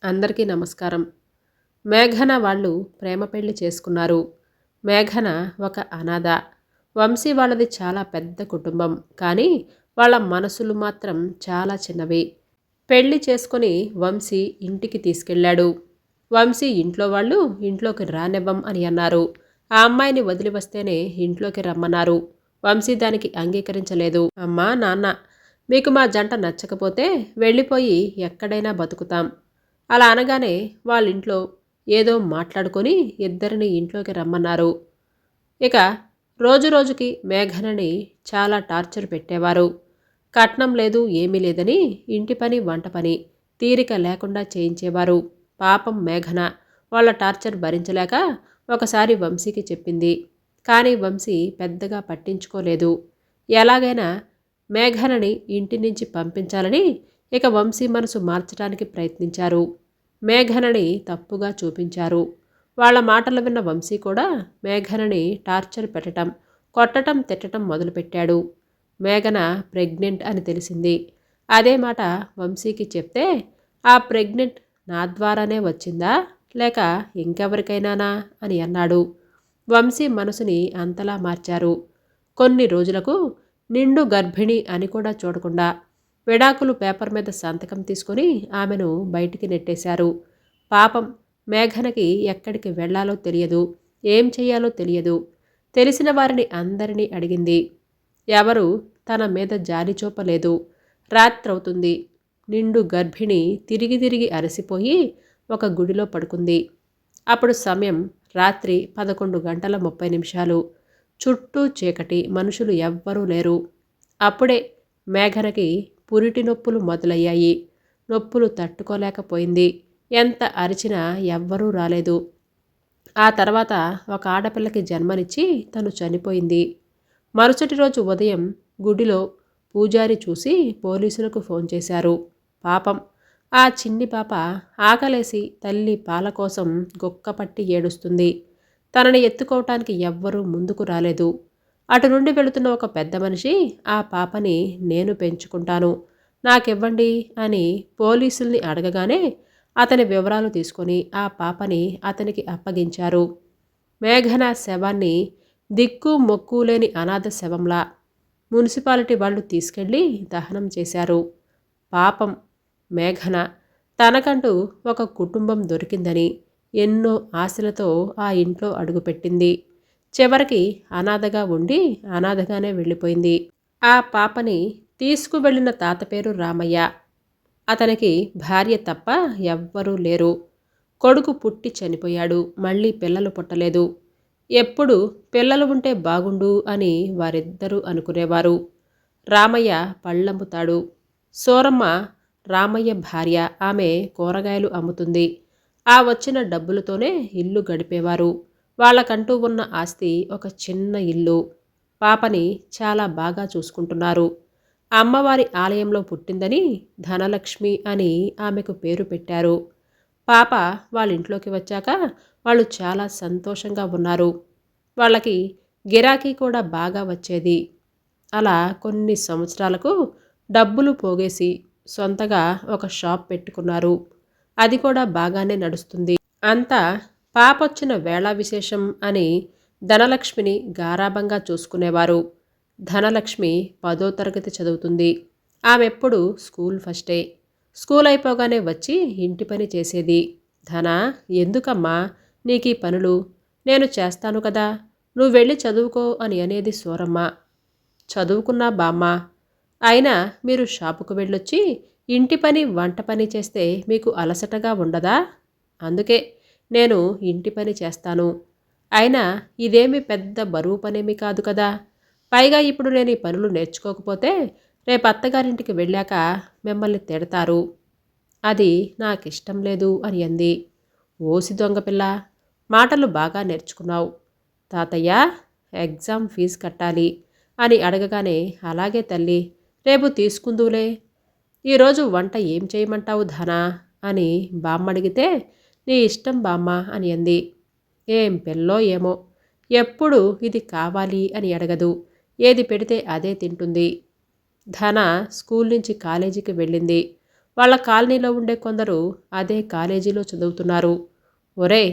అందరికీ నమస్కారం. మేఘన వాళ్ళు ప్రేమ పెళ్లి చేసుకున్నారు. మేఘన ఒక అనాథ. వంశీ వాళ్ళది చాలా పెద్ద కుటుంబం. కానీ వాళ్ళ మనసులు మాత్రం చాలా చిన్నవి. పెళ్లి చేసుకొని వంశీ ఇంటికి తీసుకెళ్ళాడు. వంశీ ఇంట్లో వాళ్ళు ఇంట్లోకి రానివ్వం అని అన్నారు. ఆ అమ్మాయిని వదిలి వస్తేనే ఇంట్లోకి రమ్మన్నారు. వంశీ దానికి అంగీకరించలేదు. అమ్మా నాన్న, మీకు మా జంట నచ్చకపోతే వెళ్ళిపోయి ఎక్కడైనా బతుకుతాం. అలా అనగానే వాళ్ళింట్లో ఏదో మాట్లాడుకొని ఇద్దరిని ఇంట్లోకి రమ్మన్నారు. ఇక రోజురోజుకి మేఘనని చాలా టార్చర్ పెట్టేవారు. కట్నం లేదు ఏమీ లేదని ఇంటి పని వంట పని తీరిక లేకుండా చేయించేవారు. పాపం మేఘన వాళ్ళ టార్చర్ భరించలేక ఒకసారి వంశీకి చెప్పింది. కానీ వంశీ పెద్దగా పట్టించుకోలేదు. ఎలాగైనా మేఘనని ఇంటి నుంచి పంపించాలని ఇక వంశీ మనసు మార్చడానికి ప్రయత్నించారు. మేఘనని తప్పుగా చూపించారు. వాళ్ళ మాటలు విన్న వంశీ కూడా మేఘనని టార్చర్ పెట్టడం, కొట్టడం, తిట్టడం మొదలుపెట్టాడు. మేఘన ప్రెగ్నెంట్ అని తెలిసింది. అదే మాట వంశీకి చెప్తే, ఆ ప్రెగ్నెంట్ నా ద్వారానే వచ్చిందా లేక ఇంకెవరికైనానా అని అన్నాడు. వంశీ మనసుని అంతలా మార్చారు. కొన్ని రోజులకు నిండు గర్భిణి అని కూడా చూడకుండా విడాకులు పేపర్ మీద సంతకం తీసుకొని ఆమెను బయటికి నెట్టేశారు. పాపం మేఘనకి ఎక్కడికి వెళ్లాలో తెలియదు, ఏం చెయ్యాలో తెలియదు. తెలిసిన వారిని అందరినీ అడిగింది. ఎవరు తన మీద జాలి చూపలేదు. రాత్రవుతుంది. నిండు గర్భిణి తిరిగి తిరిగి అలసిపోయి ఒక గుడిలో పడుకుంది. అప్పుడు సమయం రాత్రి 11:30. చుట్టూ చీకటి, మనుషులు ఎవ్వరూ లేరు. అప్పుడే మేఘనకి పురిటి నొప్పులు మొదలయ్యాయి. నొప్పులు తట్టుకోలేకపోయింది. ఎంత అరిచినా ఎవ్వరూ రాలేదు. ఆ తర్వాత ఒక ఆడపిల్లకి జన్మనిచ్చి తను చనిపోయింది. మరుసటి రోజు ఉదయం గుడిలో పూజారి చూసి పోలీసులకు ఫోన్ చేశారు. పాపం ఆ చిన్ని పాప ఆకలేసి తల్లి పాల కోసం గుక్కపట్టి ఏడుస్తుంది. తనని ఎత్తుకోవటానికి ఎవ్వరూ ముందుకు రాలేదు. అటు నుండి వెళుతున్న ఒక పెద్ద మనిషి ఆ పాపని నేను పెంచుకుంటాను, నాకివ్వండి అని పోలీసుల్ని అడగగానే అతని వివరాలు తీసుకొని ఆ పాపని అతనికి అప్పగించారు. మేఘన శవాన్ని దిక్కు మొక్కు లేని అనాథ శవంలా మున్సిపాలిటీ వాళ్ళు తీసుకెళ్ళి దహనం చేశారు. పాపం మేఘన తనకంటూ ఒక కుటుంబం దొరికిందని ఎన్నో ఆశలతో ఆ ఇంట్లో అడుగుపెట్టింది. చివరికి అనాథగా ఉండి అనాథగానే వెళ్ళిపోయింది. ఆ పాపని తీసుకువెళ్ళిన తాత పేరు రామయ్య. అతనికి భార్య తప్ప ఎవ్వరూ లేరు. కొడుకు పుట్టి చనిపోయాడు. మళ్ళీ పిల్లలు పుట్టలేదు. ఎప్పుడు పిల్లలు ఉంటే బాగుండు అని వారిద్దరూ అనుకునేవారు. రామయ్య పళ్ళమ్ముతాడు. సూరమ్మ రామయ్య భార్య. ఆమె కూరగాయలు అమ్ముతుంది. ఆ వచ్చిన డబ్బులతోనే ఇల్లు గడిపేవారు. వాళ్ళకంటూ ఉన్న ఆస్తి ఒక చిన్న ఇల్లు. పాపని చాలా బాగా చూసుకుంటున్నారు. అమ్మవారి ఆలయంలో పుట్టిందని ధనలక్ష్మి అని ఆమెకు పేరు పెట్టారు. పాప వాళ్ళ ఇంట్లోకి వచ్చాక వాళ్ళు చాలా సంతోషంగా ఉన్నారు. వాళ్ళకి గిరాకీ కూడా బాగా వచ్చేది. అలా కొన్ని సంవత్సరాలకు డబ్బులు పోగేసి సొంతగా ఒక షాప్ పెట్టుకున్నారు. అది కూడా బాగానే నడుస్తుంది. అంతా పాపొచ్చిన వేళ విశేషం అని ధనలక్ష్మిని గారాబంగా చూసుకునేవారు. ధనలక్ష్మి 10వ తరగతి చదువుతుంది. ఆమెప్పుడు స్కూల్ ఫస్టే. స్కూల్ అయిపోగానే వచ్చి ఇంటి పని చేసేది. ధన, ఎందుకమ్మా నీకీ పనులు? నేను చేస్తాను కదా, నువ్వు వెళ్ళి చదువుకో అని అనేది సూరమ్మ. చదువుకున్నా బామ్మ, అయినా మీరు షాపుకు వెళ్ళొచ్చి ఇంటి పని వంట పని చేస్తే మీకు అలసటగా ఉండదా? అందుకే నేను ఇంటి పని చేస్తాను. అయినా ఇదేమి పెద్ద బరువు పనేమి కాదు కదా. పైగా ఇప్పుడు నేను ఈ పనులు నేర్చుకోకపోతే రేపు అత్తగారింటికి వెళ్ళాక మిమ్మల్ని తిడతారు. అది నాకిష్టం లేదు అని అంది. ఓసి దొంగపిల్ల, మాటలు బాగా నేర్చుకున్నావు. తాతయ్య, ఎగ్జామ్ ఫీజు కట్టాలి అని అడగగానే అలాగే తల్లి, రేపు తీసుకుందులే. ఈరోజు వంట ఏం చేయమంటావు ధనా అని బామ్మ అడిగితే నీ ఇష్టం బామ్మ అని అంది. ఏం పిల్లో ఏమో, ఎప్పుడు ఇది కావాలి అని అడగదు. ఏది పెడితే అదే తింటుంది. ధన స్కూల్ నుంచి కాలేజీకి వెళ్ళింది. వాళ్ళ కాలనీలో ఉండే కొందరు అదే కాలేజీలో చదువుతున్నారు. ఒరేయ్,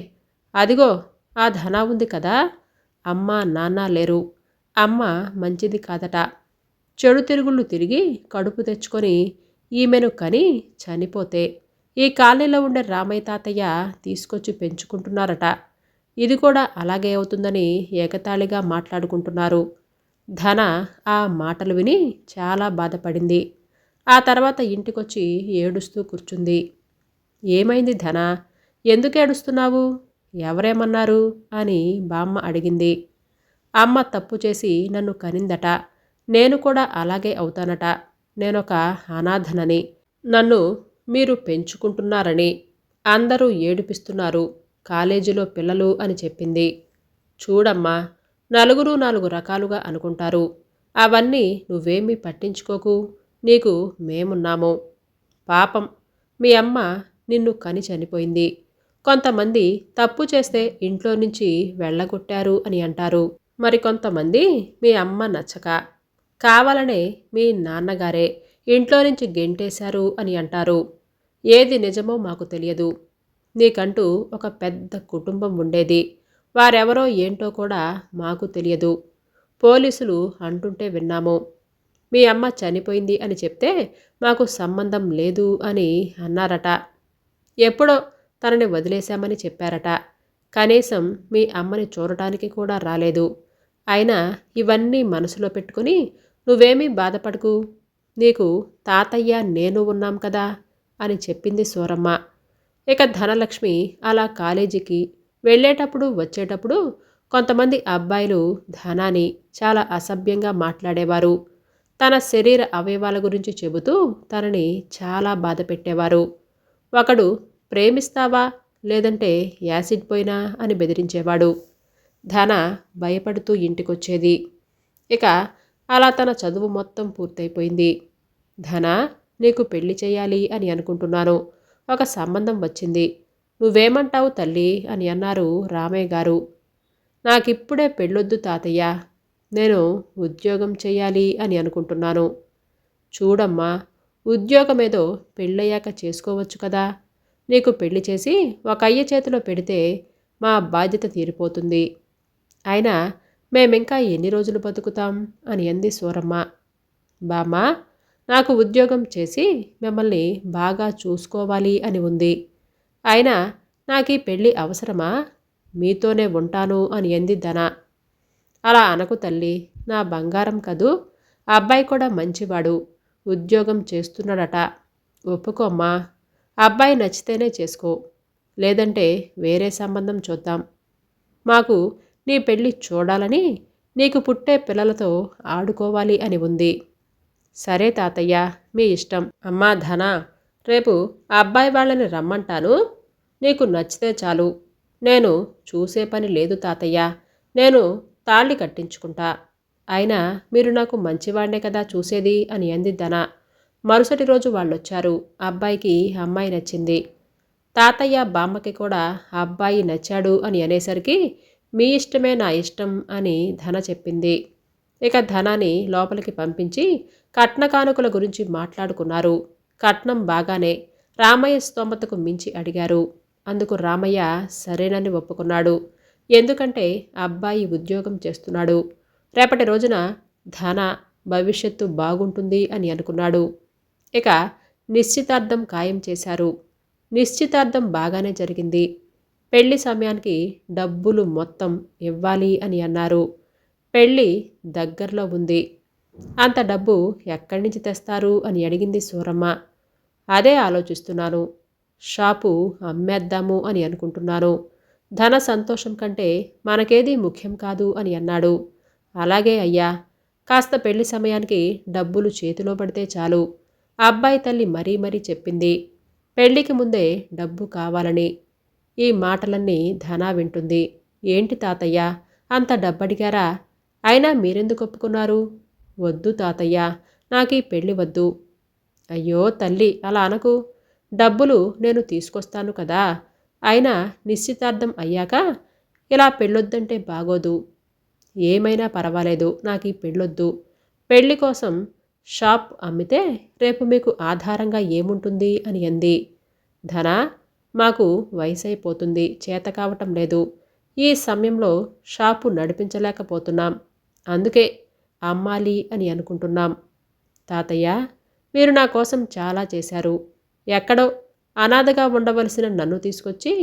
అదిగో ఆ ధన ఉంది కదా, అమ్మ నాన్న లేరు, అమ్మ మంచిది కాదట, చెడు తిరుగుళ్ళు తిరిగి కడుపు తెచ్చుకొని ఈమెను కని చనిపోతే ఈ కాలనీలో ఉండే రామయ్య తాతయ్య తీసుకొచ్చి పెంచుకుంటున్నారట. ఇది కూడా అలాగే అవుతుందని ఏకతాళిగా మాట్లాడుకుంటున్నారు. ధన ఆ మాటలు విని చాలా బాధపడింది. ఆ తర్వాత ఇంటికొచ్చి ఏడుస్తూ కూర్చుంది. ఏమైంది ధన? ఎందుకు ఏడుస్తున్నావు? ఎవరేమన్నారు అని బామ్మ అడిగింది. అమ్మ తప్పు చేసి నన్ను కనిందట. నేను కూడా అలాగే అవుతానట. నేనొక అనాథనని, నన్ను మీరు పెంచుకుంటున్నారని అందరూ ఏడిపిస్తున్నారు, కాలేజీలో పిల్లలు అని చెప్పింది. చూడమ్మా, నలుగురు నాలుగు రకాలుగా అనుకుంటారు. అవన్నీ నువ్వేమీ పట్టించుకోకు. నీకు మేమున్నాము. పాపం మీ అమ్మ నిన్ను కని చనిపోయింది. కొంతమంది తప్పు చేస్తే ఇంట్లో నుంచి వెళ్ళగొట్టారు అని అంటారు. మరికొంతమంది మీ అమ్మ నచ్చక కావాలనే మీ నాన్నగారే ఇంట్లో నుంచి గెంటేశారు అని అంటారు. ఏది నిజమో మాకు తెలియదు. నీకంటూ ఒక పెద్ద కుటుంబం ఉండేది. వారెవరో ఏంటో కూడా మాకు తెలియదు. పోలీసులు అంటుంటే విన్నాము. మీ అమ్మ చనిపోయింది అని చెప్తే మాకు సంబంధం లేదు అని అన్నారట. ఎప్పుడో తనని వదిలేశామని చెప్పారట. కనీసం మీ అమ్మని చూడటానికి కూడా రాలేదు. అయినా ఇవన్నీ మనసులో పెట్టుకుని నువ్వేమీ బాధపడకు. నీకు తాతయ్య నేను ఉన్నాం కదా అని చెప్పింది సూరమ్మ. ఇక ధనలక్ష్మి అలా కాలేజీకి వెళ్ళేటప్పుడు వచ్చేటప్పుడు కొంతమంది అబ్బాయిలు ధనాని చాలా అసభ్యంగా మాట్లాడేవారు. తన శరీర అవయవాల గురించి చెబుతూ తనని చాలా బాధ పెట్టేవారు. ఒకడు ప్రేమిస్తావా లేదంటే యాసిడ్ పోయినా అని బెదిరించేవాడు. ధన భయపడుతూ ఇంటికొచ్చేది. ఇక అలా తన చదువు మొత్తం పూర్తయిపోయింది. ధన, నీకు పెళ్లి చేయాలి అని అనుకుంటున్నాను. ఒక సంబంధం వచ్చింది. నువ్వేమంటావు తల్లి అని అన్నారు రామయ్య గారు. నాకిప్పుడే పెళ్ళొద్దు తాతయ్య, నేను ఉద్యోగం చేయాలి అని అనుకుంటున్నాను. చూడమ్మా, ఉద్యోగమేదో పెళ్ళయ్యాక చేసుకోవచ్చు కదా. నీకు పెళ్లి చేసి ఒక అయ్య చేతిలో పెడితే మా బాధ్యత తీరిపోతుంది. అయినా మేమింకా ఎన్ని రోజులు బతుకుతాం అని అంది సూరమ్మ. బామ్మ, నాకు ఉద్యోగం చేసి మిమ్మల్ని బాగా చూసుకోవాలి అని ఉంది. అయినా నాకు ఈ పెళ్ళి అవసరమా? మీతోనే ఉంటాను అని అంది ధన. అలా అనకు తల్లి, నా బంగారం కదూ. అబ్బాయి కూడా మంచివాడు, ఉద్యోగం చేస్తున్నాడట. ఒప్పుకోమ్మా. అబ్బాయి నచ్చితేనే చేసుకో, లేదంటే వేరే సంబంధం చూద్దాం. మాకు నీ పెళ్ళి చూడాలని, నీకు పుట్టే పిల్లలతో ఆడుకోవాలి అని ఉంది. సరే తాతయ్య, మీ ఇష్టం. అమ్మా ధన, రేపు ఆ అబ్బాయి వాళ్ళని రమ్మంటాను. నీకు నచ్చితే చాలు. నేను చూసే పని లేదు తాతయ్య. నేను తాళి కట్టించుకుంటా. అయినా మీరు నాకు మంచివాడినే కదా చూసేది అని అంది ధన. మరుసటి రోజు వాళ్ళొచ్చారు. అబ్బాయికి అమ్మాయి నచ్చింది. తాతయ్య బామ్మకి కూడా అబ్బాయి నచ్చాడు అని అనేసరికి మీ ఇష్టమే నా ఇష్టం అని ధన చెప్పింది. ఇక ధనాన్ని లోపలికి పంపించి కట్న కానుకల గురించి మాట్లాడుకున్నారు. కట్నం బాగానే రామయ్య స్తోమతకు మించి అడిగారు. అందుకు రామయ్య సరేనని ఒప్పుకున్నాడు. ఎందుకంటే అబ్బాయి ఉద్యోగం చేస్తున్నాడు. రేపటి రోజున ధన భవిష్యత్తు బాగుంటుంది అని అనుకున్నాడు. ఇక నిశ్చితార్థం ఖాయం చేశారు. నిశ్చితార్థం బాగానే జరిగింది. పెళ్లి సమయానికి డబ్బులు మొత్తం ఇవ్వాలి అని అన్నారు. పెళ్ళి దగ్గరలో ఉంది. అంత డబ్బు ఎక్కడి నుంచి తెస్తారు అని అడిగింది సూరమ్మ. అదే ఆలోచిస్తున్నాను. షాపు అమ్మేద్దాము అని అనుకుంటున్నాను. ధన సంతోషం కంటే మనకేదీ ముఖ్యం కాదు అని అన్నాడు. అలాగే అయ్యా, కాస్త పెళ్లి సమయానికి డబ్బులు చేతిలో పడితే చాలు. అబ్బాయి తల్లి మరీ మరీ చెప్పింది, పెళ్లికి ముందే డబ్బు కావాలని. ఈ మాటలన్నీ ధన వింటుంది. ఏంటి తాతయ్య, అంత డబ్బడిగారా? అయినా మీరెందుకు ఒప్పుకున్నారు? వద్దు తాతయ్య, నాకు ఈ పెళ్ళి వద్దు. అయ్యో తల్లి, అలా అనకు. డబ్బులు నేను తీసుకొస్తాను కదా. అయినా నిశ్చితార్థం అయ్యాక ఇలా పెళ్ళొద్దంటే బాగోదు. ఏమైనా పర్వాలేదు, నాకు ఈ పెళ్ళొద్దు. పెళ్లి కోసం షాప్ అమ్మితే రేపు మీకు ఆధారంగా ఏముంటుంది అని అంది. ధన, మాకు వయసైపోతుంది, చేత కావటం లేదు. ఈ సమయంలో షాపు నడిపించలేకపోతున్నాం. అందుకే అమ్మాలి అని అనుకుంటున్నాం. తాతయ్య, మీరు నా కోసం చాలా చేశారు. ఎక్కడో అనాథగా ఉండవలసిన నన్ను తీసుకొచ్చి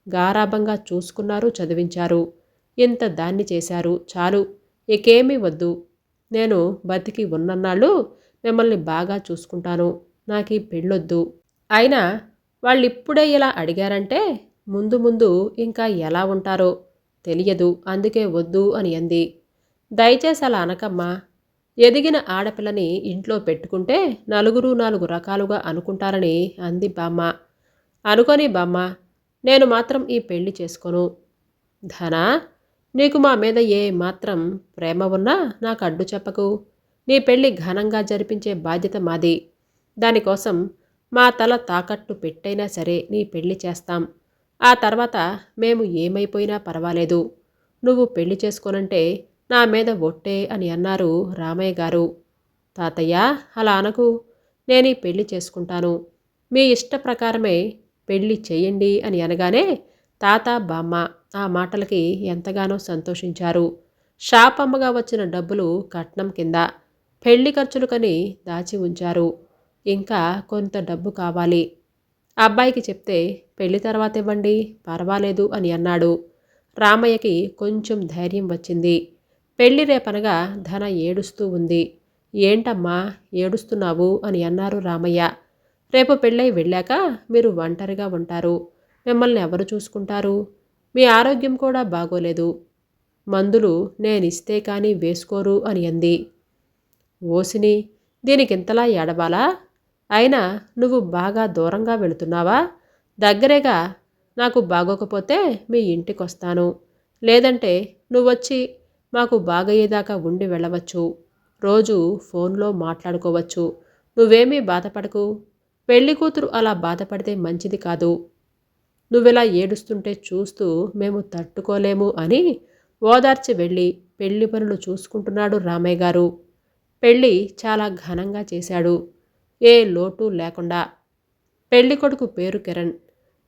గారాబంగా చూసుకున్నారు, చదివించారు. ఇంత దాన్ని చేశారు, చాలు, ఇకేమీ వద్దు. నేను బతికి ఉన్నన్నాళ్ళు మిమ్మల్ని బాగా చూసుకుంటాను. నాకు ఈ పెళ్ళొద్దు. అయినా వాళ్ళిప్పుడే ఇలా అడిగారంటే ముందు ముందు ఇంకా ఎలా ఉంటారో తెలియదు, అందుకే వద్దు అని అంది. దయచేసి అలా అనకమ్మా. ఎదిగిన ఆడపిల్లని ఇంట్లో పెట్టుకుంటే నలుగురు నాలుగు రకాలుగా అనుకుంటారని అంది బామ్మ. అనుకోని బామ్మ, నేను మాత్రం ఈ పెళ్లి చేసుకోను. ధనా, నీకు మా మీద ఏ మాత్రం ప్రేమ ఉన్నా నాకు అడ్డు చెప్పకు. నీ పెళ్లి ఘనంగా జరిపించే బాధ్యత మాది. దానికోసం మా తల తాకట్టు పెట్టైనా సరే నీ పెళ్లి చేస్తాం. ఆ తర్వాత మేము ఏమైపోయినా పర్వాలేదు. నువ్వు పెళ్లి చేసుకోనంటే నా మీద ఒట్టే అని అన్నారు రామయ్య గారు. తాతయ్య, అలా అనకు. నేను ఈ పెళ్లి చేసుకుంటాను. మీ ఇష్ట ప్రకారమే పెళ్లి చెయ్యండి అని అనగానే తాత బామ్మ ఆ మాటలకి ఎంతగానో సంతోషించారు. షాప్ అమ్మగా వచ్చిన డబ్బులు కట్నం కింద పెళ్లి ఖర్చులుకని దాచి ఉంచారు. ఇంకా కొంత డబ్బు కావాలి. అబ్బాయికి చెప్తే పెళ్లి తర్వాత ఇవ్వండి, పర్వాలేదు అని అన్నాడు. రామయ్యకి కొంచెం ధైర్యం వచ్చింది. పెళ్లి రేపనగా ధన ఏడుస్తూ ఉంది. ఏంటమ్మా ఏడుస్తున్నావు అని అన్నారు రామయ్య. రేపు పెళ్ళై వెళ్ళాక మీరు ఒంటరిగా ఉంటారు. మిమ్మల్ని ఎవరు చూసుకుంటారు? మీ ఆరోగ్యం కూడా బాగోలేదు. మందులు నేనిస్తే కానీ వేసుకోరు అని అంది. ఓసిని, దీనికింతలా ఏడవాలా? అయినా నువ్వు బాగా దూరంగా వెళుతున్నావా? దగ్గరేగా. నాకు బాగోకపోతే మీ ఇంటికొస్తాను. లేదంటే నువ్వొచ్చి మాకు బాగయ్యేదాకా ఉండి వెళ్ళవచ్చు. రోజు ఫోన్లో మాట్లాడుకోవచ్చు. నువ్వేమీ బాధపడకు. పెళ్లి కూతురు అలా బాధపడితే మంచిది కాదు. నువ్విలా ఏడుస్తుంటే చూస్తూ మేము తట్టుకోలేము అని ఓదార్చి వెళ్ళి పెళ్లి పనులు చూసుకుంటున్నాడు రామయ్య గారు. పెళ్ళి చాలా ఘనంగా చేశాడు, ఏ లోటు లేకుండా. పెళ్లి కొడుకు పేరు కిరణ్.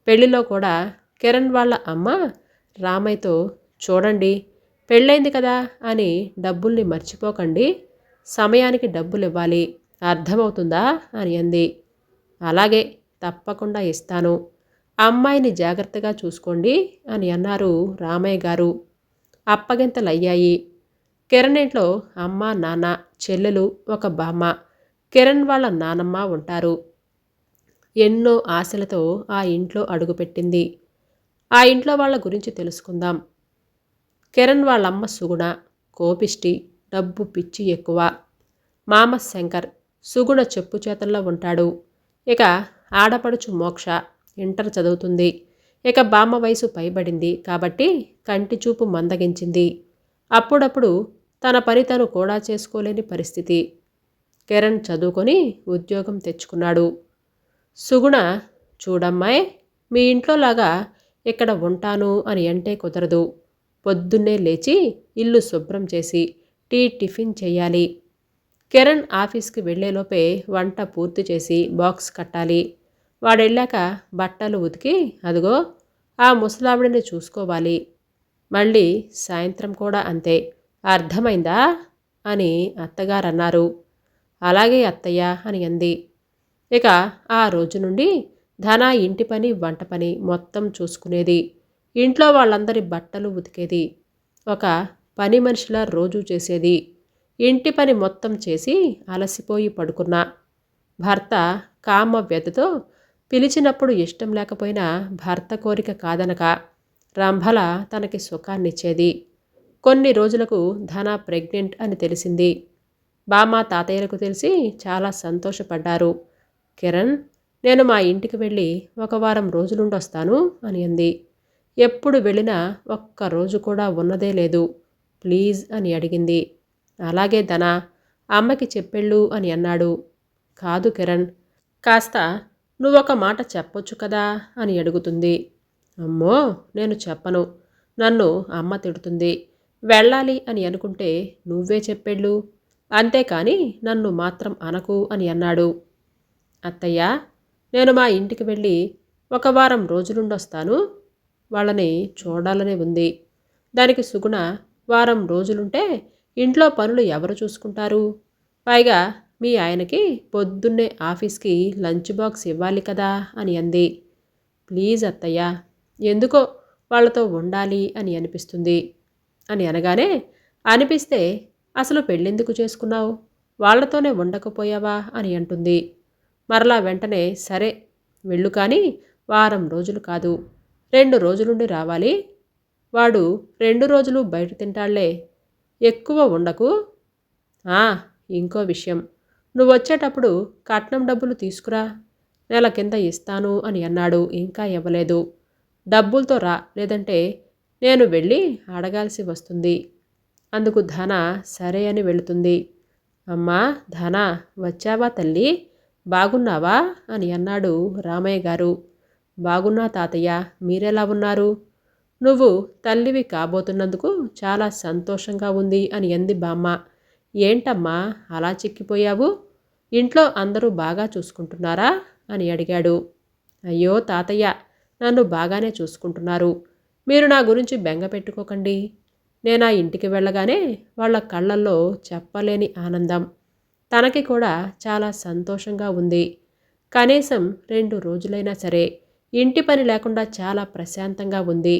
పెళ్లిలో కూడా కిరణ్ వాళ్ళ అమ్మ రామయ్యతో, చూడండి, పెళ్ళైంది కదా అని డబ్బుల్ని మర్చిపోకండి. సమయానికి డబ్బులు ఇవ్వాలి, అర్థమవుతుందా అని అంది. అలాగే, తప్పకుండా ఇస్తాను. అమ్మాయిని జాగ్రత్తగా చూసుకోండి అని అన్నారు రామయ్య గారు. అప్పగింతలయ్యాయి. కిరణ్ ఇంట్లో అమ్మ, నాన్న, చెల్లెలు, ఒక బామ్మ, కిరణ్ వాళ్ళ నానమ్మ ఉంటారు. ఎన్నో ఆశలతో ఆ ఇంట్లో అడుగుపెట్టింది. ఆ ఇంట్లో వాళ్ళ గురించి తెలుసుకుందాం. కిరణ్ వాళ్ళమ్మ సుగుణ కోపిష్టి, డబ్బు పిచ్చి ఎక్కువ. మామ శంకర్ సుగుణ చెప్పు చేతల్లో ఉంటాడు. ఇక ఆడపడుచు మోక్ష ఇంటర్ చదువుతుంది. ఇక బామ్మ వయసు పైబడింది కాబట్టి కంటి చూపు మందగించింది. అప్పుడప్పుడు తన పని తను కూడా చేసుకోలేని పరిస్థితి. కిరణ్ చదువుకొని ఉద్యోగం తెచ్చుకున్నాడు. సుగుణ, చూడమ్మాయ్, మీ ఇంట్లోలాగా ఇక్కడ ఉంటాను అని అంటే కుదరదు. పొద్దున్నే లేచి ఇల్లు శుభ్రం చేసి టిఫిన్ చేయాలి. కిరణ్ ఆఫీస్కి వెళ్లేలోపే వంట పూర్తి చేసి బాక్స్ కట్టాలి. వాడెళ్ళాక బట్టలు ఉతికి అదిగో ఆ ముసలావిడిని చూసుకోవాలి. మళ్ళీ సాయంత్రం కూడా అంతే. అర్థమైందా అని అత్తగారన్నారు. అలాగే అత్తయ్య అని అంది. ఇక ఆ రోజు నుండి ధన ఇంటి పని, వంట పని మొత్తం చూసుకునేది. ఇంట్లో వాళ్ళందరి బట్టలు ఉతికేది. ఒక పని మనిషిలా రోజూ చేసేది. ఇంటి పని మొత్తం చేసి అలసిపోయి పడుకున్నా భర్త కామ వ్యతతో పిలిచినప్పుడు ఇష్టం లేకపోయినా భర్త కోరిక కాదనక రంభల తనకి సుఖాన్నిచ్చేది. కొన్ని రోజులకు ధన ప్రెగ్నెంట్ అని తెలిసింది. బామ్మ, తాతయ్యలకు తెలిసి చాలా సంతోషపడ్డారు. కిరణ్, నేను మా ఇంటికి వెళ్ళి ఒక వారం రోజులుండొస్తాను అని అంది. ఎప్పుడు వెళ్ళినా ఒక్కరోజు కూడా ఉన్నదే లేదు. ప్లీజ్ అని అడిగింది. అలాగే ధన, అమ్మకి చెప్పెళ్ళు అని అన్నాడు. కాదు కిరణ్, కాస్త నువ్వొక మాట చెప్పొచ్చు కదా అని అడుగుతుంది. అమ్మో, నేను చెప్పను. నన్ను అమ్మ తిడుతుంది. వెళ్ళాలి అని అనుకుంటే నువ్వే చెప్పెళ్ళు. అంతేకాని నన్ను మాత్రం అనకు అని అన్నాడు. అత్తయ్య, నేను మా ఇంటికి వెళ్ళి ఒక వారం రోజులుండొస్తాను. వాళ్ళని చూడాలనే ఉంది. దానికి సుగుణ, వారం రోజులుంటే ఇంట్లో పనులు ఎవరు చూసుకుంటారు? పైగా మీ ఆయనకి పొద్దున్నే ఆఫీస్కి లంచ్ బాక్స్ ఇవ్వాలి కదా అని అంది. ప్లీజ్ అత్తయ్య, ఎందుకో వాళ్ళతో ఉండాలి అని అనిపిస్తుంది అని అనగానే, అనిపిస్తే అసలు పెళ్ళెందుకు చేసుకున్నావు? వాళ్లతోనే ఉండకపోయావా అని అంటుంది. మరలా వెంటనే సరే వెళ్ళు, కానీ వారం రోజులు కాదు, 2 రోజులుండి రావాలి. వాడు 2 రోజులు బయట తింటాళ్లే, ఎక్కువ ఉండకు. ఆ, ఇంకో విషయం, నువ్వొచ్చేటప్పుడు కట్నం డబ్బులు తీసుకురా, నెల కింద ఇస్తాను అని అన్నాడు. ఇంకా ఇవ్వలేదు. డబ్బులతో రా, లేదంటే నేను వెళ్ళి అడగాల్సి వస్తుంది. అందుకు ధన సరే అని వెళుతుంది. అమ్మా ధన, వచ్చావా తల్లి, బాగున్నావా అని అన్నాడు రామయ్య గారు. బాగున్నా తాతయ్య, మీరెలా ఉన్నారు? నువ్వు తల్లివి కాబోతున్నందుకు చాలా సంతోషంగా ఉంది అని అంది బామ్మ. ఏంటమ్మా అలా చిక్కిపోయావు? ఇంట్లో అందరూ బాగా చూసుకుంటున్నారా అని అడిగాడు. అయ్యో తాతయ్య, నన్ను బాగానే చూసుకుంటున్నారు. మీరు నా గురించి బెంగ పెట్టుకోకండి. నేను ఆ ఇంటికి వెళ్ళగానే వాళ్ళ కళ్ళల్లో చెప్పలేని ఆనందం. తనకి కూడా చాలా సంతోషంగా ఉంది. కనీసం 2 రోజులైనా సరే ఇంటి పని లేకుండా చాలా ప్రశాంతంగా ఉంది.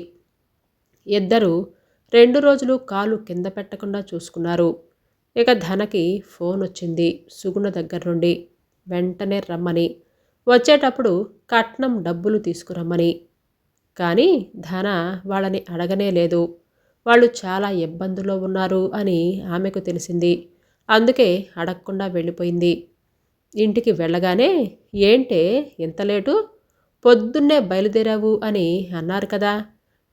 ఇద్దరూ 2 రోజులు కాలు కింద పెట్టకుండా చూసుకున్నారు. ఇక ధనకి ఫోన్ వచ్చింది సుగుణ దగ్గర నుండి, వెంటనే రమ్మని, వచ్చేటప్పుడు కట్నం డబ్బులు తీసుకురమ్మని. కానీ ధన వాళ్ళని అడగనే లేదు. వాళ్ళు చాలా ఇబ్బందుల్లో ఉన్నారు అని ఆమెకు తెలిసింది. అందుకే అడగకుండా వెళ్ళిపోయింది. ఇంటికి వెళ్ళగానే, ఏంటే ఇంత లేటు, పొద్దున్నే బయలుదేరావు అని అన్నారు కదా,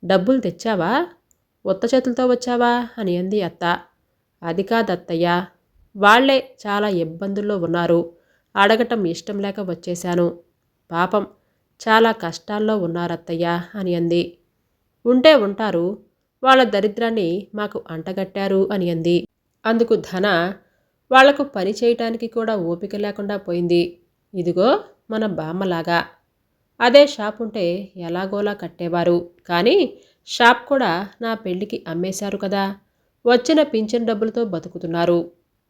డబ్బులు తెచ్చావా, ఉత్త చేతులతో వచ్చావా అని అంది అత్త. అది కాదత్తయ్య, వాళ్లే చాలా ఇబ్బందుల్లో ఉన్నారు, అడగటం ఇష్టం లేక వచ్చేశాను. పాపం చాలా కష్టాల్లో ఉన్నారత్తయ్య అని అంది. ఉంటే ఉంటారు, వాళ్ళ దరిద్రాన్ని మాకు అంటగట్టారు అని అంది. అందుకు ధన, వాళ్లకు పని చేయటానికి కూడా ఓపిక లేకుండా పోయింది. ఇదిగో మన బామ్మలాగా. అదే షాప్ ఉంటే ఎలాగోలా కట్టేవారు, కానీ షాప్ కూడా నా పెళ్లికి అమ్మేశారు కదా, వచ్చిన పింఛన్ డబ్బులతో బతుకుతున్నారు.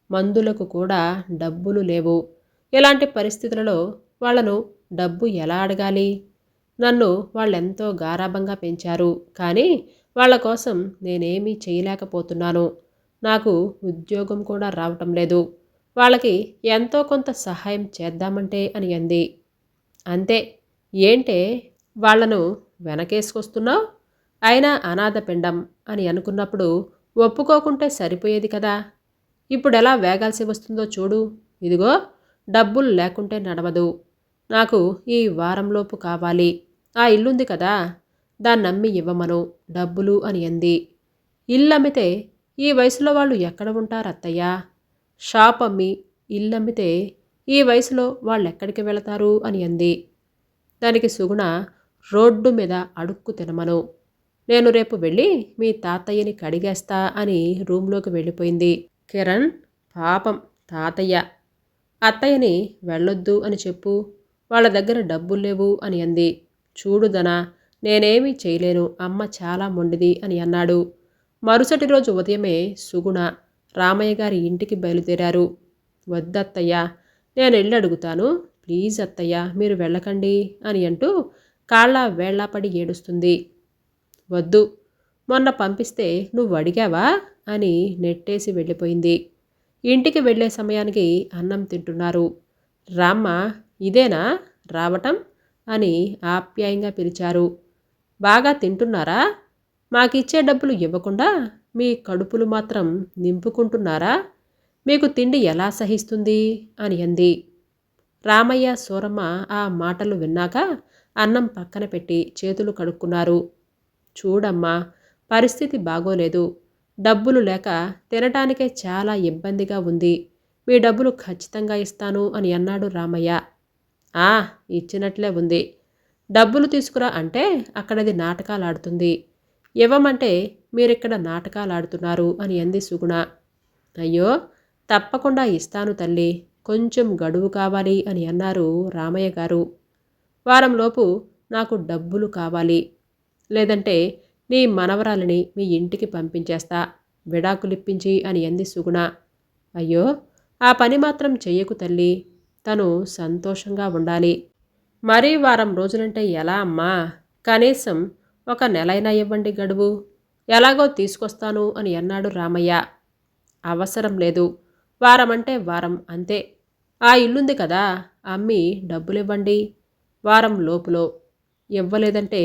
మందులకు కూడా డబ్బులు లేవు. ఇలాంటి పరిస్థితులలో వాళ్లను డబ్బు ఎలా అడగాలి? నన్ను వాళ్ళెంతో గారాబంగా పెంచారు, కానీ వాళ్ళ కోసం నేనేమీ చేయలేకపోతున్నాను. నాకు ఉద్యోగం కూడా రావటం లేదు. వాళ్ళకి ఎంతో కొంత సహాయం చేద్దామంటే అని అంది. అంతే, ఏంటే వాళ్లను వెనకేసుకొస్తున్నావు? అయినా అనాథ పిండం అని అనుకున్నప్పుడు ఒప్పుకోకుంటే సరిపోయేది కదా. ఇప్పుడెలా వేగాల్సి వస్తుందో చూడు. ఇదిగో డబ్బులు లేకుంటే నడవదు. నాకు ఈ వారంలోపు కావాలి. ఆ ఇల్లుంది కదా, దాన్నమ్మి ఇవ్వమను డబ్బులు అని అంది. ఇల్లమ్మితే ఈ వయసులో వాళ్ళు ఎక్కడ ఉంటారు అత్తయ్య? షాప్ అమ్మి ఇల్లమ్మితే ఈ వయసులో వాళ్ళెక్కడికి వెళతారు అని అంది. దానికి సుగుణ, రోడ్డు మీద అడుక్కు తినమను, నేను రేపు వెళ్ళి మీ తాతయ్యని కడిగేస్తా అని రూంలోకి వెళ్ళిపోయింది. కిరణ్, పాపం తాతయ్య, అత్తయ్యని వెళ్ళొద్దు అని చెప్పు, వాళ్ళ దగ్గర డబ్బులు లేవు అని అంది. చూడుదనా, నేనేమీ చేయలేను, అమ్మ చాలా మొండిది అని అన్నాడు. మరుసటి రోజు ఉదయమే సుగుణ రామయ్య గారి ఇంటికి బయలుదేరారు. వద్దత్తయ్య, నేను వెళ్ళి అడుగుతాను, ప్లీజ్ అత్తయ్య మీరు వెళ్ళకండి అని అంటూ కాళ్ళ వేళ్లాపడి ఏడుస్తుంది. వద్దు, మొన్న పంపిస్తే నువ్వు అడిగావా అని నెట్టేసి వెళ్ళిపోయింది. ఇంటికి వెళ్ళే సమయానికి అన్నం తింటున్నారు. రామ్మ, ఇదేనా రావటం అని ఆప్యాయంగా పిలిచారు. బాగా తింటున్నారా? మాకిచ్చే డబ్బులు ఇవ్వకుండా మీ కడుపులు మాత్రం నింపుకుంటున్నారా? మీకు తిండి ఎలా సహిస్తుంది అని అంది. రామయ్య సూరమ్మ ఆ మాటలు విన్నాక అన్నం పక్కన పెట్టి చేతులు కడుక్కున్నారు. చూడమ్మా, పరిస్థితి బాగోలేదు, డబ్బులు లేక తినటానికే చాలా ఇబ్బందిగా ఉంది. మీ డబ్బులు ఖచ్చితంగా ఇస్తాను అని అన్నాడు రామయ్య. ఆ, ఇచ్చినట్లే ఉంది. డబ్బులు తీసుకురా అంటే అక్కడది నాటకాలాడుతుంది, ఇవ్వమంటే మీరిక్కడ నాటకాలాడుతున్నారు అని అంది సుగుణ. అయ్యో, తప్పకుండా ఇస్తాను తల్లి, కొంచెం గడువు కావాలి అని అన్నారు రామయ్య గారు. వారంలోపు నాకు డబ్బులు కావాలి, లేదంటే నీ మనవరాలిని మీ ఇంటికి పంపించేస్తా, విడాకులిప్పించి అని అంది సుగుణ. అయ్యో, ఆ పని మాత్రం చెయ్యకు తల్లి, తను సంతోషంగా ఉండాలి. మరీ వారం రోజులంటే ఎలా అమ్మా? కనీసం ఒక నెలైనా ఇవ్వండి గడువు, ఎలాగో తీసుకొస్తాను అని అన్నాడు రామయ్య. అవసరం లేదు, వారమంటే వారం అంతే. ఆ ఇల్లుంది కదా, అమ్మి డబ్బులివ్వండి వారం లోపులో. ఇవ్వలేదంటే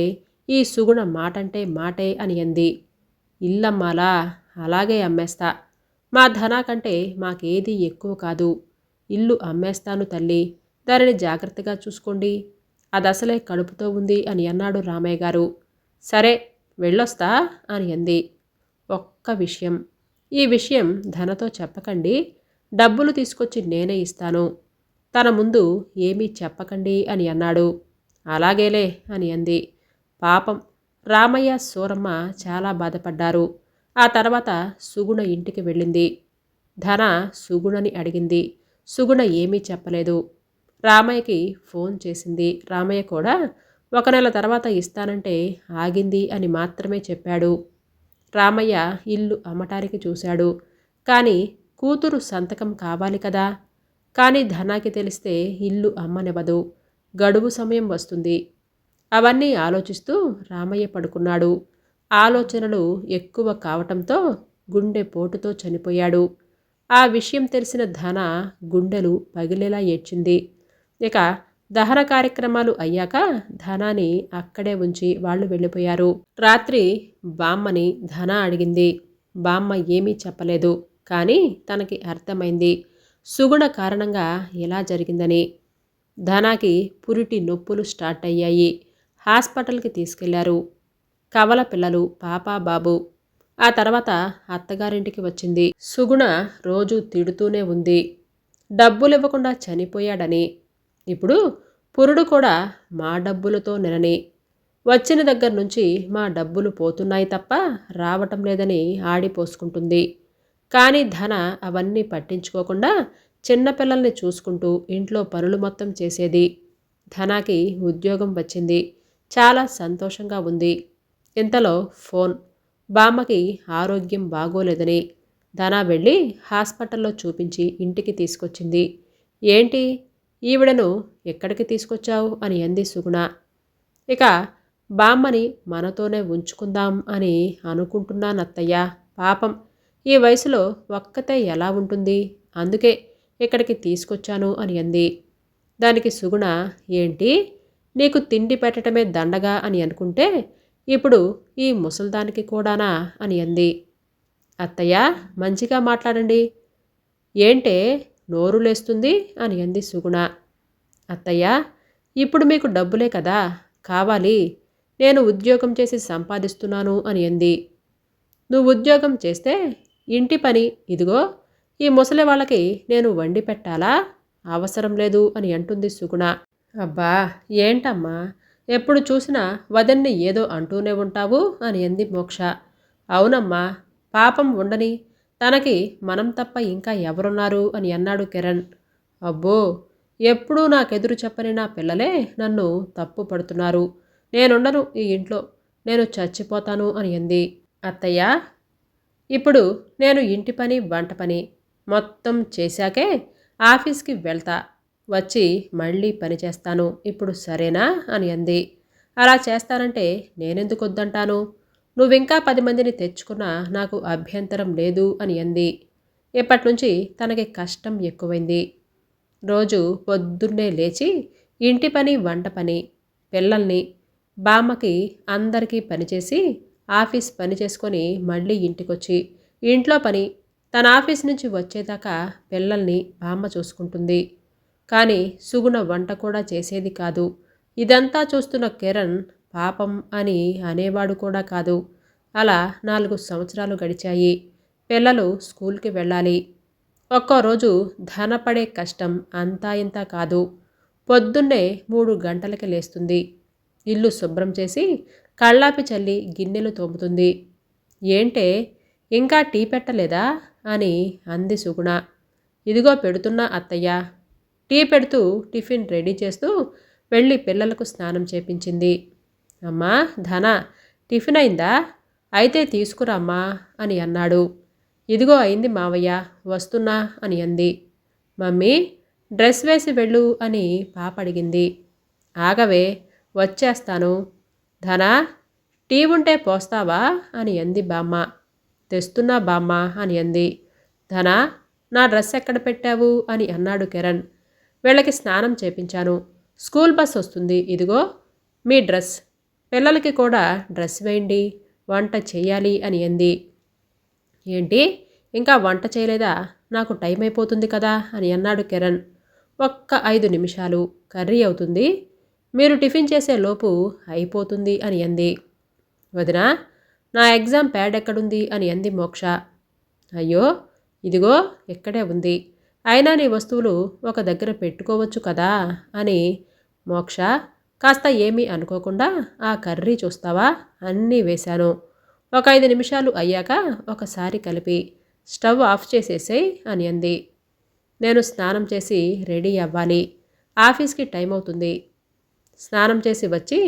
ఈ సుగుణ మాటంటే మాటే అని అంది. ఇల్లమ్మాలా? అలాగే అమ్మేస్తా. మా ధనా కంటే మాకేదీ ఎక్కువ కాదు. ఇల్లు అమ్మేస్తాను తల్లి, దానిని జాగ్రత్తగా చూసుకోండి, అదసలే కడుపుతో ఉంది అని అన్నాడు రామయ్య గారు. సరే, వెళ్ళొస్తా అని అంది. ఒక్క విషయం, ఈ విషయం ధనతో చెప్పకండి, డబ్బులు తీసుకొచ్చి నేనే ఇస్తాను, తన ముందు ఏమీ చెప్పకండి అని అన్నాడు. అలాగేలే అని అంది. పాపం రామయ్య సూరమ్మ చాలా బాధపడ్డారు. ఆ తర్వాత సుగుణ ఇంటికి వెళ్ళింది. ధన సుగుణని అడిగింది. సుగుణ ఏమీ చెప్పలేదు. రామయ్యకి ఫోన్ చేసింది. రామయ్య కూడా 1 నెల తర్వాత ఇస్తానంటే ఆగింది అని మాత్రమే చెప్పాడు. రామయ్య ఇల్లు అమ్మటానికి చూశాడు. కానీ కూతురు సంతకం కావాలి కదా. కానీ ధనాకి తెలిస్తే ఇల్లు అమ్మనివ్వదు, గడువు సమయం వస్తుంది. అవన్నీ ఆలోచిస్తూ రామయ్య పడుకున్నాడు. ఆలోచనలు ఎక్కువ కావటంతో గుండె పోటుతో చనిపోయాడు. ఆ విషయం తెలిసిన ధన గుండెలు పగిలేలా ఏడ్చింది. ఇక దహన కార్యక్రమాలు అయ్యాక ధనాని అక్కడే ఉంచి వాళ్ళు వెళ్ళిపోయారు. రాత్రి బామ్మని ధన అడిగింది. బామ్మ ఏమీ చెప్పలేదు. కానీ తనకి అర్థమైంది సుగుణ కారణంగా ఎలా జరిగిందని. ధనాకి పురిటి నొప్పులు స్టార్ట్ అయ్యాయి. హాస్పిటల్కి తీసుకెళ్లారు. కవల పిల్లలు పాప బాబు. ఆ తర్వాత అత్తగారింటికి వచ్చింది. సుగుణ రోజు తిడుతూనే ఉంది, డబ్బులివ్వకుండా చనిపోయాడని. ఇప్పుడు పురుడు కూడా మా డబ్బులతో నినని, వచ్చిన దగ్గర నుంచి మా డబ్బులు పోతున్నాయి తప్ప రావటం లేదని ఆడిపోసుకుంటుంది. కానీ ధన అవన్నీ పట్టించుకోకుండా చిన్నపిల్లల్ని చూసుకుంటూ ఇంట్లో పనులు మొత్తం చేసేది. ధనాకి ఉద్యోగం వచ్చింది. చాలా సంతోషంగా ఉంది. ఇంతలో ఫోన్. బామ్మకి ఆరోగ్యం బాగోలేదని ధన వెళ్ళి హాస్పిటల్లో చూపించి ఇంటికి తీసుకొచ్చింది. ఏంటి, ఈవిడను ఎక్కడికి తీసుకొచ్చావు అని అంది సుగుణ. ఇక బామ్మని మనతోనే ఉంచుకుందాం అని అనుకుంటున్నానత్తయ్య. పాపం ఈ వయసులో ఒక్కతే ఎలా ఉంటుంది, అందుకే ఇక్కడికి తీసుకొచ్చాను అని అంది. దానికి సుగుణ, ఏంటి, నీకు తిండి పెట్టడమే దండగా అని అనుకుంటే ఇప్పుడు ఈ ముసల్దానికి కూడానా అని అంది. అత్తయ్య, మంచిగా మాట్లాడండి, ఏంటే నోరు లేస్తుంది అని అంది సుగుణ. అత్తయ్య, ఇప్పుడు మీకు డబ్బులే కదా కావాలి, నేను ఉద్యోగం చేసి సంపాదిస్తున్నాను అని అంది. నువ్వు ఉద్యోగం చేస్తే ఇంటి పని ఇదిగో ఈ ముసలి వాళ్ళకి నేను వండి పెట్టాలా? అవసరం లేదు అని అంటుంది సుగుణ. అబ్బా, ఏంటమ్మా, ఎప్పుడు చూసినా వదన్ని ఏదో అంటూనే ఉంటావు అని అంది మోక్ష. అవునమ్మా, పాపం ఉండని, తనకి మనం తప్ప ఇంకా ఎవరున్నారు అని అన్నాడు కిరణ్. అబ్బో, ఎప్పుడూ నాకెదురు చెప్పని నా పిల్లలే నన్ను తప్పు పడుతున్నారు, నేనుండను ఈ ఇంట్లో, నేను చచ్చిపోతాను అని అంది. అత్తయ్య, ఇప్పుడు నేను ఇంటి పని వంట పని మొత్తం చేశాకే ఆఫీస్కి వెళ్తా, వచ్చి మళ్ళీ పని చేస్తాను, ఇప్పుడు సరేనా అని అంది. అలా చేస్తానంటే నేనెందుకు వద్దంటాను, నువ్వింకా 10 మందిని తెచ్చుకున్నా నాకు అభ్యంతరం లేదు అని అంది. ఇప్పటినుంచి తనకి కష్టం ఎక్కువైంది. రోజు పొద్దున్నే లేచి ఇంటి పని వంట పని, పిల్లల్ని, బామ్మకి అందరికీ పనిచేసి ఆఫీస్ పని చేసుకొని మళ్ళీ ఇంటికొచ్చి ఇంట్లో పని, తన ఆఫీస్ నుంచి వచ్చేదాకా పిల్లల్ని బామ్మ చూసుకుంటుంది. కానీ సుగుణ వంట కూడా చేసేది కాదు. ఇదంతా చూస్తున్న కిరణ్ పాపం అని అనేవాడు కూడా కాదు. అలా 4 సంవత్సరాలు గడిచాయి. పిల్లలు స్కూల్కి వెళ్ళాలి. ఒక్కో రోజు ధన పడే కష్టం అంతా ఇంత కాదు. పొద్దున్నే 3 గంటలకి లేస్తుంది. ఇల్లు శుభ్రం చేసి కళ్ళాపి చల్లి గిన్నెలు తోముతుంది. ఏంటే, ఇంకా టీ పెట్టలేదా అని అంది సుగుణ. ఇదిగో పెడుతున్నా అత్తయ్య. టీ పెడుతూ టిఫిన్ రెడీ చేస్తూ వెళ్ళి పిల్లలకు స్నానం చేపించింది. అమ్మా ధన, టిఫిన్ అయిందా? అయితే తీసుకురామ్మా అని అన్నాడు. ఇదిగో అయింది మావయ్య, వస్తున్నా అని అంది. మమ్మీ, డ్రెస్ వేసి వెళ్ళు అని పాప అడిగింది. ఆగవే, వచ్చేస్తాను. ధనా, టీ ఉంటే పోస్తావా అని అంది బామ్మ. తెస్తున్నా బామ్మ అని అంది. ధనా, నా డ్రెస్ ఎక్కడ పెట్టావు అని అన్నాడు కిరణ్. వీళ్ళకి స్నానం చేపించాను, స్కూల్ బస్ వస్తుంది, ఇదిగో మీ డ్రెస్. పిల్లలకి కూడా డ్రెస్ వేయండి, వంట చేయాలి అని అంది. ఏంటి, ఇంకా వంట చేయలేదా? నాకు టైం అయిపోతుంది కదా అని అన్నాడు కిరణ్. ఒక్క 5 నిమిషాలు, కర్రీ అవుతుంది, మీరు టిఫిన్ చేసే లోపు అయిపోతుంది అని అంది. వదినా, నా ఎగ్జామ్ ప్యాడ్ ఎక్కడుంది అని అంది మోక్ష. అయ్యో, ఇదిగో ఇక్కడే ఉంది, అయినా నీ వస్తువులు ఒక దగ్గర పెట్టుకోవచ్చు కదా అని. మోక్ష కాస్త ఏమీ అనుకోకుండా, ఆ కర్రీ చూస్తావా, అన్నీ వేశాను, ఒక 5 నిమిషాలు అయ్యాక ఒకసారి కలిపి స్టవ్ ఆఫ్ చేసేసేయ్ అని అంది. నేను స్నానం చేసి రెడీ అవ్వాలి, ఆఫీస్కి టైం అవుతుంది. స్నానం చేసి వచ్చి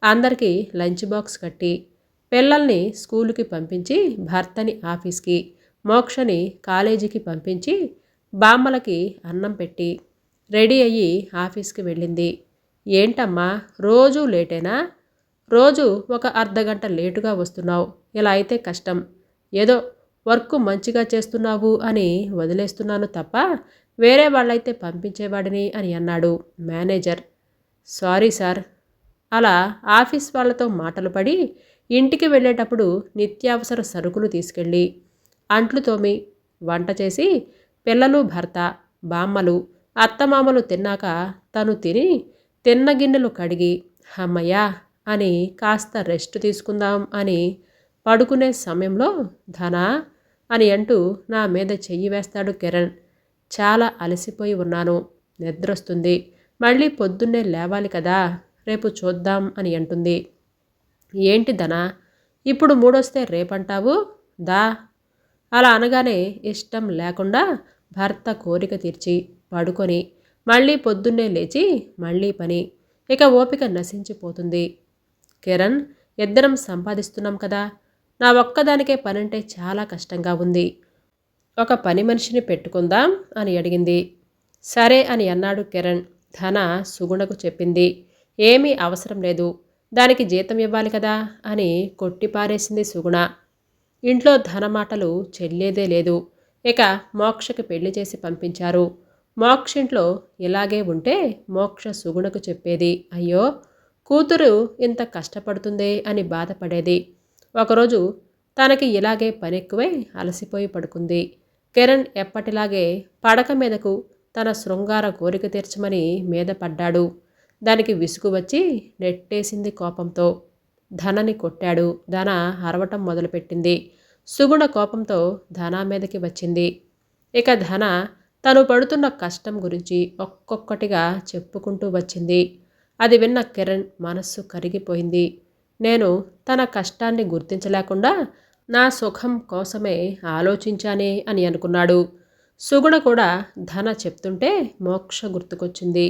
అందరికీ లంచ్ బాక్స్ కట్టి పిల్లల్ని స్కూలుకి పంపించి భర్తని ఆఫీస్కి, మోక్షని కాలేజీకి పంపించి బామ్మలకి అన్నం పెట్టి రెడీ అయ్యి ఆఫీస్కి వెళ్ళింది. ఏంటమ్మా రోజూ లేటేనా? రోజు ఒక అర్ధగంట లేటుగా వస్తున్నావు, ఇలా అయితే కష్టం. ఏదో వర్క్ మంచిగా చేస్తున్నావు అని వదిలేస్తున్నాను తప్ప వేరే వాళ్ళైతే పంపించేవాడిని అని అన్నాడు మేనేజర్. Sorry sir. అలా ఆఫీస్ వాళ్ళతో మాటలు పడి ఇంటికి వెళ్ళేటప్పుడు నిత్యావసర సరుకులు తీసుకెళ్ళి అంట్లు తోమి వంట చేసి పిల్లలు, భర్త, బామ్మలు, అత్తమామలు తిన్నాక తను తిని తిన్న గిన్నెలు కడిగి అమ్మయ్యా అని కాస్త రెస్ట్ తీసుకుందాం అని పడుకునే సమయంలో ధనా అని అంటూ నా మీద చెయ్యి వేస్తాడు కిరణ్. చాలా అలసిపోయి ఉన్నాను, నిద్రొస్తుంది, మళ్ళీ పొద్దున్నే లేవాలి కదా, రేపు చూద్దాం అని అంటుంది. ఏంటి ధనా, ఇప్పుడు మూడొస్తే రేపంటావు, దా. అలా అనగానే ఇష్టం లేకుండా భర్త కోరిక తీర్చి పడుకొని మళ్ళీ పొద్దున్నే లేచి మళ్ళీ పని, ఇక ఓపిక నశించిపోతుంది. కిరణ్, ఇద్దరం సంపాదిస్తున్నాం కదా, నా ఒక్కదానికే పనంటే చాలా కష్టంగా ఉంది, ఒక పని మనిషిని పెట్టుకుందాం అని అడిగింది. సరే అని అన్నాడు కిరణ్. ధన సుగుణకు చెప్పింది. ఏమీ అవసరం లేదు, దానికి జీతం ఇవ్వాలి కదా అని కొట్టిపారేసింది సుగుణ. ఇంట్లో ధన మాటలు చెల్లేదే లేదు. ఇక మోక్షకి పెళ్లి చేసి పంపించారు. మోక్షింట్లో ఇలాగే ఉంటే మోక్ష సుగుణకు చెప్పేది, అయ్యో కూతురు ఇంత కష్టపడుతుందే అని బాధపడేది. ఒకరోజు తనకి ఇలాగే పనెక్కువై అలసిపోయి పడుకుంది. కిరణ్ ఎప్పటిలాగే పడక మీదకు తన శృంగార కోరిక తీర్చమని మీద పడ్డాడు. దానికి విసుగు వచ్చి నెట్టేసింది కోపంతో. ధనని కొట్టాడు. ధన అరవటం మొదలుపెట్టింది. సుగుణ కోపంతో ధన మీదకి వచ్చింది. ఇక ధన తను పడుతున్న కష్టం గురించి ఒక్కొక్కటిగా చెప్పుకుంటూ వచ్చింది. అది విన్న కిరణ్ మనస్సు కరిగిపోయింది. నేను తన కష్టాన్ని గుర్తించలేకుండా నా సుఖం కోసమే ఆలోచించానే అని అనుకున్నాడు. సుగుణ కూడా ధన చెప్తుంటే మోక్ష గుర్తుకొచ్చింది.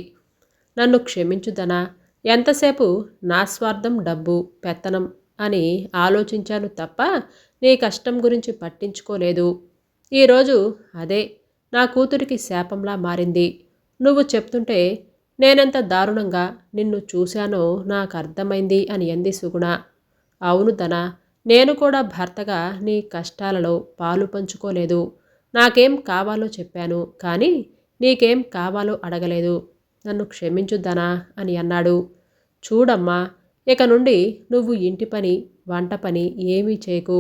నన్ను క్షమించు ధన, ఎంతసేపు నా స్వార్థం, డబ్బు, పెత్తనం అని ఆలోచించాను తప్ప నీ కష్టం గురించి పట్టించుకోలేదు. ఈరోజు అదే నా కూతురికి శాపంలా మారింది. నువ్వు చెప్తుంటే నేనెంత దారుణంగా నిన్ను చూశానో నాకు అర్థమైంది అని అంది సుగుణ. అవును ధన, నేను కూడా భర్తగా నీ కష్టాలలో పాలు పంచుకోలేదు. నాకేం కావాలో చెప్పాను, కానీ నీకేం కావాలో అడగలేదు. నన్ను క్షమించు ధన అని అన్నాడు. చూడమ్మా, ఇక నుండి నువ్వు ఇంటి పని, వంట పని ఏమీ చేయకు.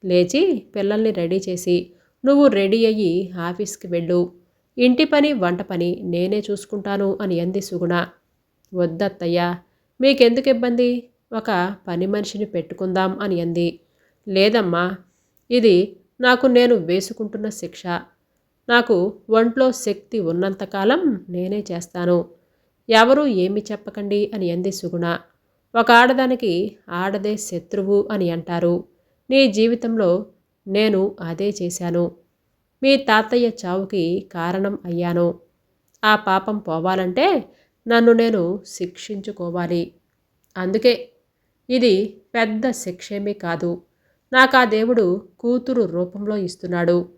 లేచి పిల్లల్ని రెడీ చేసి నువ్వు రెడీ అయ్యి ఆఫీస్కి వెళ్ళు. ఇంటి పని, వంట పని నేనే చూసుకుంటాను అని అంది సుగుణ. వద్దత్తయ్యా, మీకెందుకు ఇబ్బంది, ఒక పని మనిషిని పెట్టుకుందాం అని అంది. లేదమ్మా, ఇది నాకు నేను వేసుకుంటున్న శిక్ష. నాకు ఒంట్లో శక్తి ఉన్నంతకాలం నేనే చేస్తాను. ఎవరూ ఏమి చెప్పకండి అని అంది సుగుణ. ఒక ఆడదానికి ఆడదే శత్రువు అని అంటారు. నీ జీవితంలో నేను అదే చేశాను. మీ తాతయ్య చావుకి కారణం అయ్యాను. ఆ పాపం పోవాలంటే నన్ను నేను శిక్షించుకోవాలి. అందుకే ఇది పెద్ద శిక్షేమీ కాదు. నాకా దేవుడు కూతురు రూపంలో ఇస్తున్నాడు.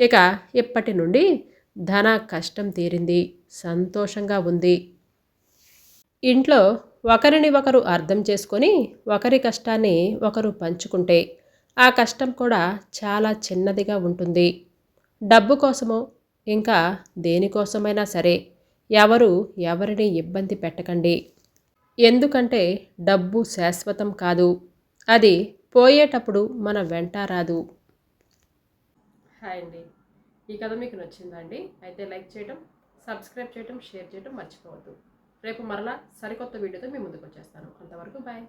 ఇక ఇప్పటి నుండి ధన కష్టం తీరింది. సంతోషంగా ఉంది. ఇంట్లో ఒకరిని ఒకరు అర్థం చేసుకొని ఒకరి కష్టాన్ని ఒకరు పంచుకుంటే ఆ కష్టం కూడా చాలా చిన్నదిగా ఉంటుంది. డబ్బు కోసమో ఇంకా దేనికోసమైనా సరే ఎవరు ఎవరిని ఇబ్బంది పెట్టకండి. ఎందుకంటే డబ్బు శాశ్వతం కాదు. అది పోయేటప్పుడు మన వెంట రాదు. హాయ్ అండి. ఈ కథ మీకు నచ్చిందా అండి? అయితే లైక్ చేయడం, సబ్స్క్రైబ్ చేయడం, షేర్ చేయడం మర్చిపోవద్దు. రేపు మరలా సరికొత్త వీడియోతో మీ ముందుకు వచ్చేస్తాను. అంతవరకు బాయ్.